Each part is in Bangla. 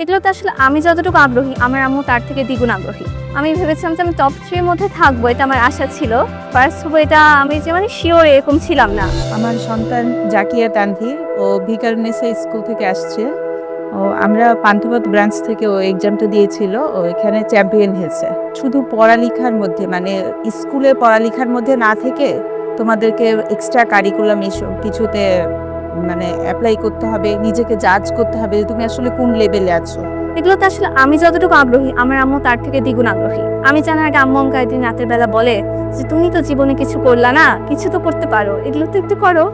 এগুলোতে আসলে আমি যতটুকু আগ্রহী, আমার আম্মু তার থেকে দ্বিগুণ আগ্রহী। আমি ভেবেছিলাম যে আমি টপ 3 এর মধ্যে থাকবো, এটা আমার আশা ছিল। ফার্স্ট হবো এটা আমি যে শিওর এরকম ছিলাম না। আমার সন্তান জাকিয়া তানভীর, ও ভিকারুননিসা স্কুল থেকে আসছে। আমরা পান্থপথ ব্রাঞ্চ থেকে ও এক্সামটা দিয়েছিল, ও এখানে চ্যাম্পিয়ন হয়েছে। শুধু পড়ালেখার মধ্যে মানে স্কুলে পড়ালেখার মধ্যে না থেকে তোমাদেরকে এক্সট্রা কারিকুলাম এসব কিছুতে মানে অ্যাপ্লাই করতে হবে, নিজেকে জাজ করতে হবে যে তুমি আসলে কোন লেভেলে আছো। এগুলোতে আসলে আমি যতটুকু আগ্রহী, আমার আম্মু তার থেকে দ্বিগুণ আগ্রহী। আমি জানার আগে আম্মু আমাকে একদিন রাতের বেলা বলে যে তুমি তো জীবনে কিছু করলা না, কিছু তো করতে পারো, এগুলো তো একটু করো।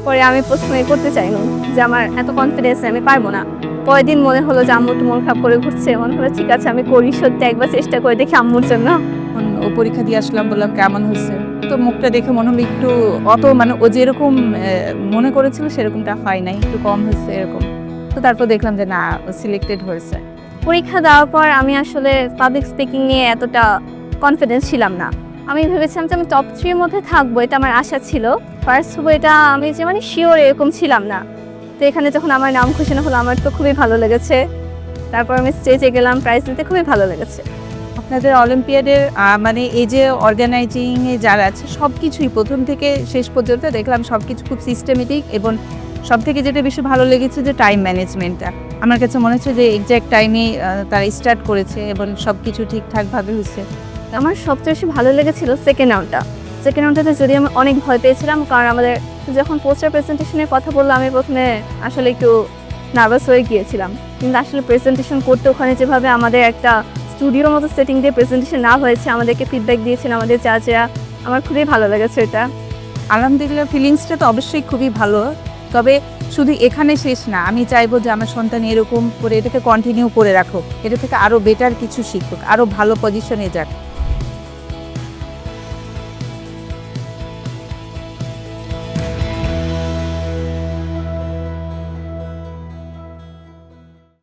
পরে আমি প্রথমে করতে চাইনি, যে আমার এত কনফিডেন্স আমি পারবো না। পরের দিন মনে হলো যে আম্মু একটু মন খারাপ করে ঘুরছে, মনে হলো ঠিক আছে আমি করি, সত্যি একবার চেষ্টা করে দেখি আম্মুর জন্য। তখন ও পরীক্ষা দিয়ে আসলাম, বললাম কেমন হয়েছে, তো মুখটা দেখে মনে হলো একটু অত মানে ও যেরকম মনে করেছিল সেরকমটা হয় নাই, একটু কম হয়েছে এরকম। তো তারপর দেখলাম যে না, ও সিলেক্টেড হয়েছে। পরীক্ষা দেওয়ার পর আমি আসলে পাবলিক স্পিকিং নিয়ে এতটা কনফিডেন্স ছিলাম না। আমি ভেবেছিলাম যে আমি টপ 3 এর মধ্যে থাকবো, এটা আমার আশা ছিল। ফার্স্ট হবো এটা আমি যে শিওর এরকম ছিলাম না। তো এখানে যখন আমার নাম ঘোষণা হলো আমার তো খুবই ভালো লেগেছে। তারপর আমি স্টেজে গেলাম, প্রাইজ দিতে খুবই ভালো লেগেছে। আপনাদের অলিম্পিয়াডের মানে এই যে অর্গানাইজিংয়ে যারা আছে সব কিছুই প্রথম থেকে শেষ পর্যন্ত দেখলাম সব কিছু খুব সিস্টেমেটিক, এবং সব থেকে যেটা বেশি ভালো লেগেছে যে টাইম ম্যানেজমেন্টটা। আমার কাছে মনে হচ্ছে যে এক্স্যাক্ট টাইমে তারা স্টার্ট করেছে এবং সব কিছু ঠিকঠাকভাবে হয়েছে। আমার সবচেয়ে বেশি ভালো লেগেছিল সেকেন্ড রাউন্ডটা। সেকেন্ড রাউন্ডটাতে যদি আমি অনেক ভয় পেয়েছিলাম, কারণ আমাদের যখন পোস্টার প্রেজেন্টেশনের কথা বললো আমি প্রথমে আসলে একটু নার্ভাস হয়ে গিয়েছিলাম। কিন্তু আসলে প্রেজেন্টেশন করতে ওখানে যেভাবে আমাদের একটা স্টুডিওর মতো সেটিং দিয়ে প্রেজেন্টেশন না হয়েছে, আমাদেরকে ফিডব্যাক দিয়েছিল আমাদের জাজেরা, আমার খুবই ভালো লেগেছে এটা। আলহামদুলিল্লাহ, ফিলিংসটা তো অবশ্যই খুবই ভালো। তবে শুধু এখানে শেষ না, আমি চাইবো যে আমার সন্তান এরকম করে এটাকে কন্টিনিউ করে রাখুক, এটা থেকে আরও বেটার কিছু শিখুক, আরও ভালো পজিশনে যাক।